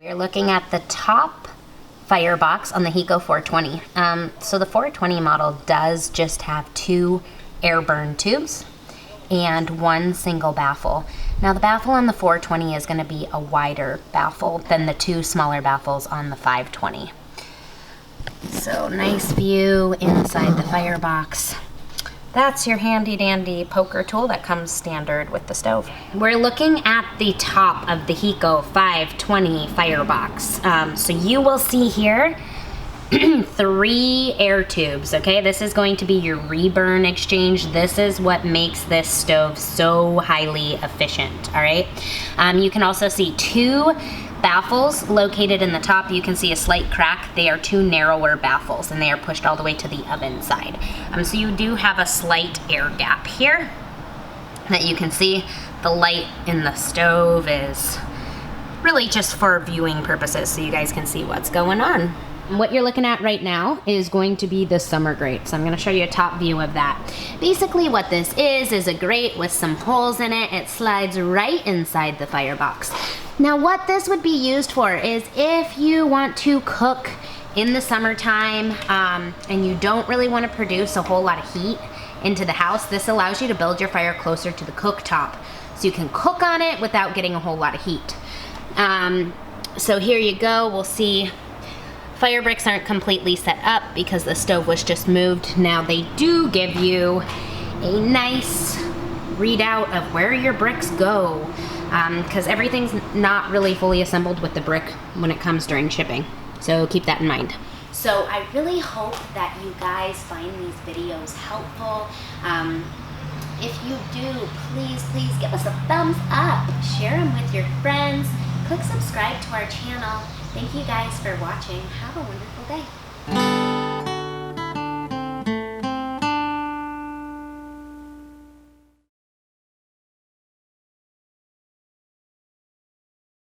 You're looking at the top Firebox on the Heco 420. So the 420 model does just have 2 air burn tubes and 1 single baffle. Now the baffle on the 420 is going to be a wider baffle than the 2 smaller baffles on the 520. So nice view inside the Firebox. That's your handy dandy poker tool that comes standard with the stove. We're looking at the top of the Heco 520 Firebox. So you will see here 3 air tubes, okay? This is going to be your reburn exchange. This is what makes this stove so highly efficient, all right? You can also see 2 baffles located in the top. You can see a slight crack. They are 2 narrower baffles and they are pushed all the way to the oven side. So you do have a slight air gap here that you can see. The light in the stove is really just for viewing purposes so you guys can see what's going on. What you're looking at right now is going to be the summer grate. So I'm gonna show you a top view of that. Basically what this is a grate with some holes in it. It slides right inside the Firebox. Now what this would be used for is if you want to cook in the summertime and you don't really want to produce a whole lot of heat into the house, this allows you to build your fire closer to the cooktop so you can cook on it without getting a whole lot of heat. So here you go. We'll see fire bricks aren't completely set up because the stove was just moved. Now they do give you a nice readout of where your bricks go because everything's not really fully assembled with the brick when it comes during shipping. So keep that in mind. So I really hope that you guys find these videos helpful. If you do, please give us a thumbs up. Share them with your friends. Click subscribe to our channel. Thank you guys for watching. Have a wonderful day.